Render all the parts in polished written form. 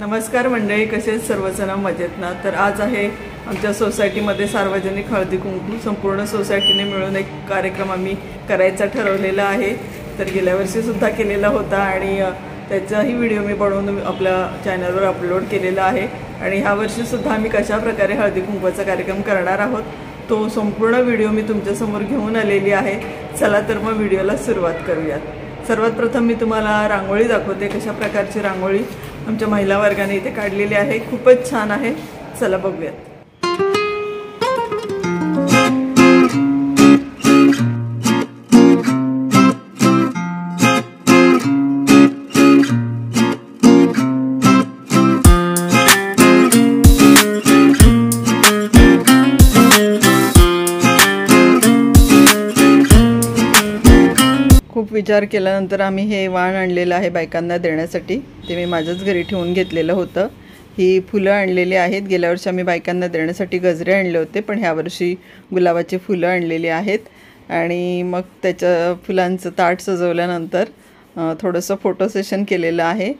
नमस्कार मंडळी, कसे सर्वजण मजेत ना। तर आज आहे आमच्या सोसायटीमध्ये सार्वजनिक हळदी कुंकू। संपूर्ण सोसायटीने मिळून एक कार्यक्रम आम्ही करायचा ठरवलेला आहे। तर गेल्या वर्षी सुद्धा केलेला होता आणि त्याचाही व्हिडिओ मी बनवून आपल्या चॅनलवर अपलोड केलेला आहे। आणि ह्या वर्षी सुद्धा आम्ही कशा प्रकारे हळदी कुंकूचा कार्यक्रम करणार आहोत तो संपूर्ण व्हिडिओ मी तुमच्यासमोर घेऊन आलेली आहे। चला तर मग व्हिडिओला सुरुवात करूयात। सर्वात प्रथम मी तुम्हाला रांगोळी दाखवते, कशा प्रकारची रांगोळी आमच्या महिला वर्गाने इथे काढलेली आहे। खूपच छान आहे, चला बघूयात। खूप विचार केल्यानंतर आम्ही हे वाण आणलेलं आहे बायकांना देण्यासाठी। ते मी माझ्याच घरी ठेवून घेतलेलं होतं। ही फुलं आणलेली आहेत। गेल्या वर्षी आम्ही बायकांना देण्यासाठी गजरे आणले होते, पण ह्या वर्षी गुलाबाची फुलं आणलेली आहेत। आणि मग त्याच्या फुलांचं ताट सजवल्यानंतर थोडंसं फोटो सेशन केलेलं आहे।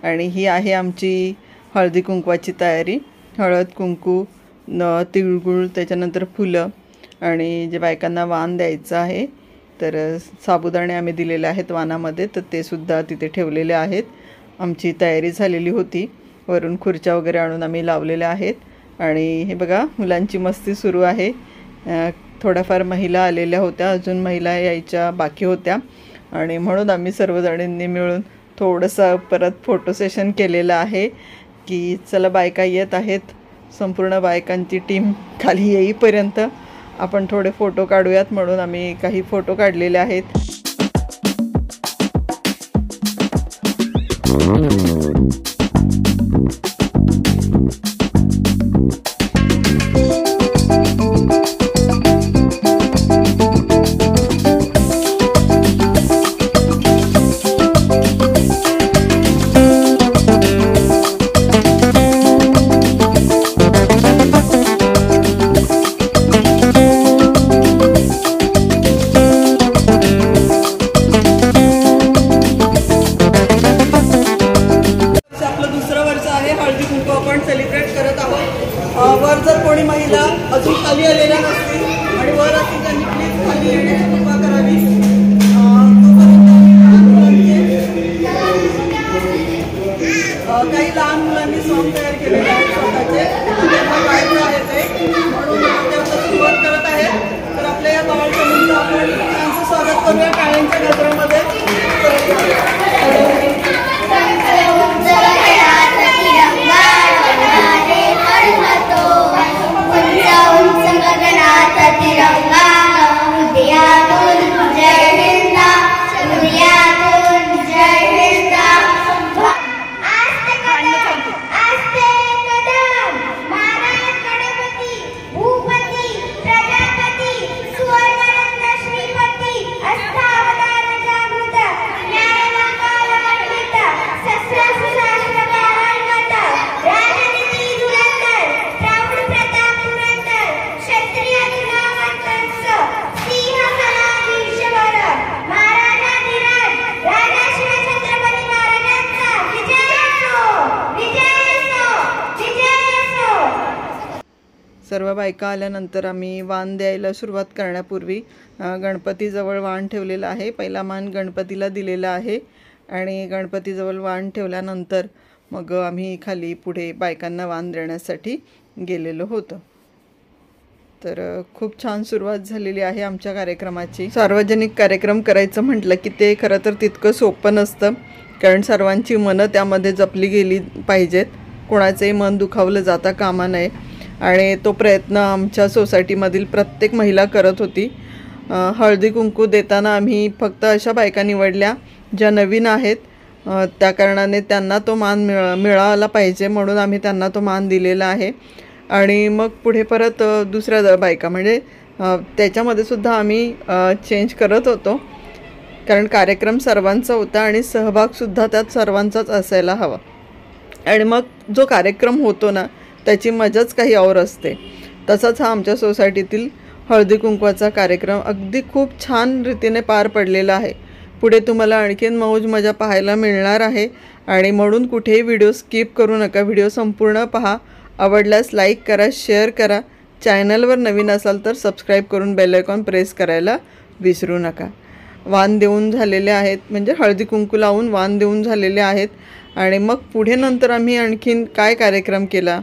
आणि ही आहे आमची हळदी कुंकवाची तयारी। हळद, कुंकू, तिळगुळ, त्याच्यानंतर फुलं आणि जे बायकांना वाण द्यायचं आहे तर साबुदाणे आम्ही दिलेले आहेत वाणामध्ये, तर ते सुद्धा तिथे ठेवलेले आहेत। आमची तयारी झालेली होती। वरून खुर्च्या वगैरे आणून आम्ही लावलेल्या आहेत। आणि हे बघा, मुलांची मस्ती सुरू आहे। थोड्याफार महिला आलेल्या होत्या, अजून महिला यायच्या बाकी होत्या आणि म्हणून आम्ही सर्वजणींनी मिळून थोडंसं परत फोटो सेशन केलेलं आहे की चला बायका येत आहेत। संपूर्ण बायकांची टीम खाली येईपर्यंत आपण थोडे फोटो काढूयात, म्हणून आम्ही काही फोटो काढलेले आहेत। वर जर कोणी महिला अजून खाली आलेल्या नसतील आणि वर असतील त्यांनी प्लीज खाली येण्याची कृपा करावी। काही लहान मुलांनी सॉन्ग तयार केलेले आहेत स्वतःचे, त्यांना गायचं आहे ते, म्हणून ते आता सुरुवात करत आहेत। तर आपल्या या बाळाच्या आपण त्यांचं स्वागत करूया टाळ्यांच्या गजरामध्ये। सर्व बायका आल्यानंतर आम्ही वाण द्यायला सुरुवात करण्यापूर्वी गणपतीजवळ वाण ठेवलेलं आहे। पहिला मान गणपतीला दिलेला आहे आणि गणपतीजवळ वाण ठेवल्यानंतर मग आम्ही खाली पुढे बायकांना वाण देण्यासाठी गेलेलो होतो। तर खूप छान सुरुवात झालेली आहे आमच्या कार्यक्रमाची। सार्वजनिक कार्यक्रम करायचं म्हटलं की ते खरं तर तितकं सोपं नसतं, कारण सर्वांची मनं त्यामध्ये जपली गेली पाहिजेत। कोणाचंही मन दुखावलं जाता कामा नये आणि तो प्रयत्न आमच्या सोसायटीमधील प्रत्येक महिला करत होती। हळदी कुंकू देताना आम्ही फक्त अशा बायका निवडल्या ज्या नवीन आहेत, त्या कारणाने त्यांना तो मान मिळाला पाहिजे म्हणून आम्ही त्यांना तो मान दिलेला आहे। आणि मग पुढे परत दुसऱ्या बायका म्हणजे त्याच्यामध्ये सुद्धा आम्ही चेंज करत होतो, कारण कार्यक्रम सर्वांचा होता आणि सहभागसुद्धा त्यात सर्वांचाच असायला हवा। आणि मग जो कार्यक्रम होतो ना त्याची मजाच काही और असते। तसाच हा आमच्या सोसायटीतील हळदी कुंकवाचा कार्यक्रम अगदी खूप छान रीतीने पार पडलेला आहे। पुढे तुम्हाला आणखीन मौज मजा पाहायला मिळणार आहे आणि म्हणून कुठेही व्हिडिओ स्किप करू नका, व्हिडिओ संपूर्ण पहा। आवडल्यास लाईक करा, शेअर करा, चॅनलवर नवीन असाल तर सबस्क्राईब करून बेल आयकॉन प्रेस करायला विसरू नका। वाण देऊन झालेले आहेत, म्हणजे हळदी कुंकू लावून वाण देऊन झालेले आहेत आणि मग पुढे नंतर आम्ही आणखीन काय कार्यक्रम केला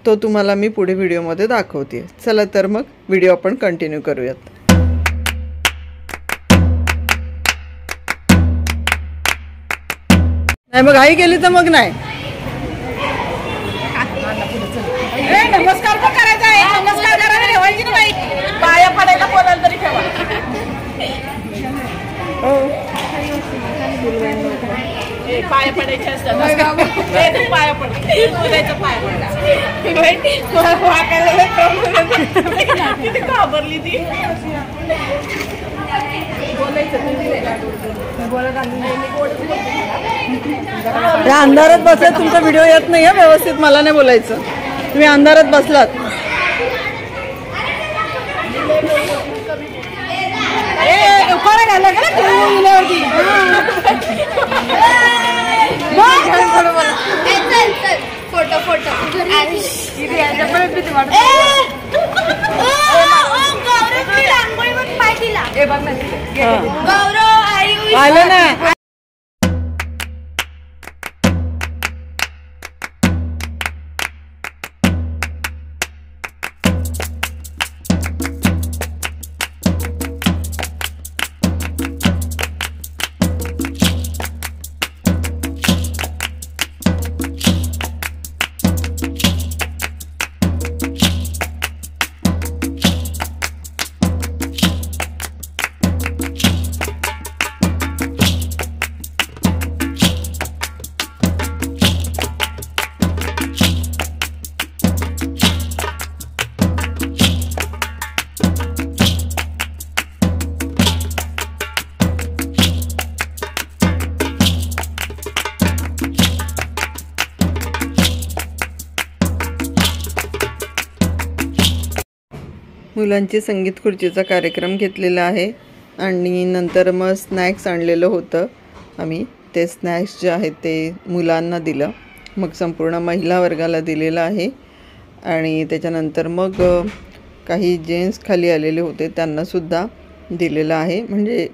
तो तुम्हाला मी पुढे व्हिडिओमध्ये दाखवते। चला तर मग व्हिडिओ आपण कंटिन्यू करूयात। नाही मग आई गेली तर मग नाही। नमस्कार पण करायचा आहे, नमस्कार करायला ठेवायची ना बाई, पाया पडायला बोलायला तरी ठेवा। पाया पडायचे असतात, पाया पडते घाबरली ती। या अंधारात बसलात, तुमचा व्हिडिओ येत नाही आहे व्यवस्थित, मला नाही बोलायचं, तुम्ही अंधारात बसलात। फोटो फोटो आलं ना। मुलांची संगीत खुर्चीचा कार्यक्रम घेतलेला आहे आणि नंतर मग स्नॅक्स आणलेलं होतं आम्ही, ते स्नॅक्स जे आहेत ते मुलांना दिलं, मग संपूर्ण महिला वर्गाला दिलेलं आहे आणि त्याच्यानंतर मग काही जेंट्स खाली आलेले होते त्यांनासुद्धा दिलेलं आहे। म्हणजे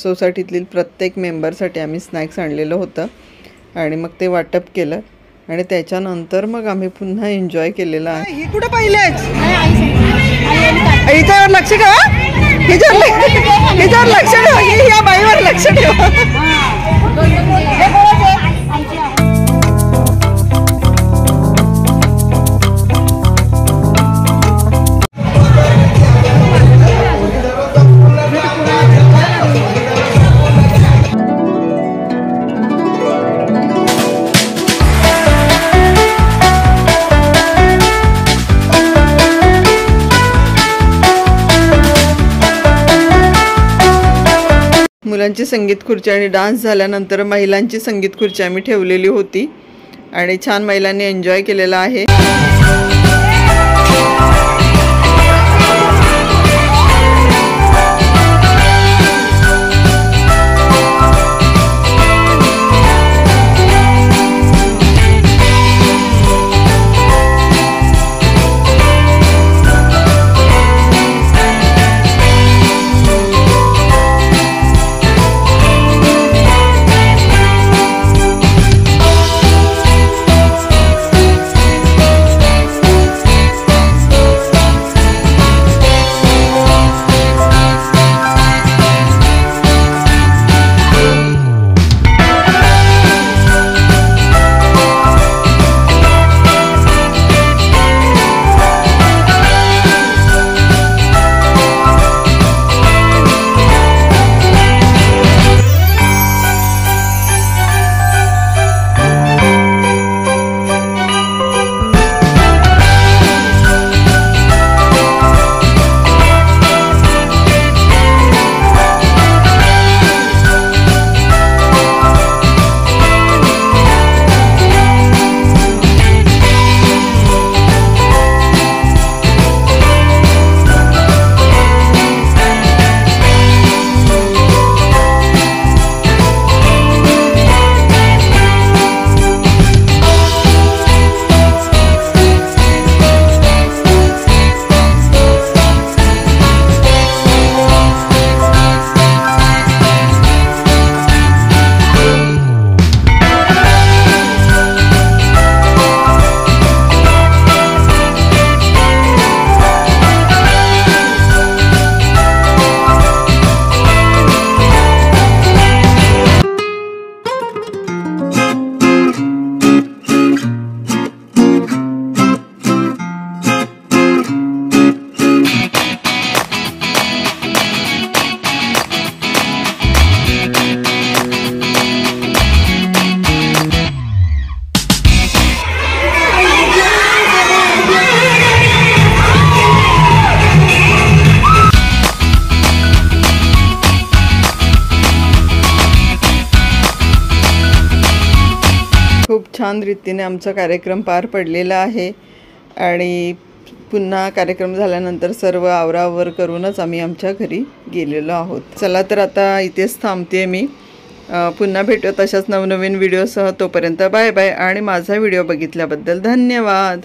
सोसायटीतील प्रत्येक मेंबरसाठी आम्ही स्नॅक्स आणलेलं होतं आणि मग ते वाटप केलं आणि त्याच्यानंतर मग आम्ही पुन्हा एन्जॉय केलेला आहे। ही कुठं पाहिलेच हिच्यावर लक्ष ठेवा, हिच्यावर लक्ष ठेवा, या बाईवर लक्ष ठेवा। मुलांची संगीत खुर्ची आणि डान्स झाल्यानंतर महिलांची संगीत खुर्ची आम्ही ठेवलेली होती आणि छान महिलांनी एन्जॉय केलेला आहे। छान रीतीने आमचा कार्यक्रम पार पडलेला आहे आणि पुन्हा कार्यक्रम झाल्यानंतर सर्व आवरावर करूनच आम्ही आमच्या घरी गेलेलो आहोत. चला तर आता इथेच थांबते मी. पुन्हा भेटूया तशाच नवनवीन व्हिडिओसह. तोपर्यंत बाय बाय आणि माझा व्हिडिओ बघितल्याबद्दल धन्यवाद.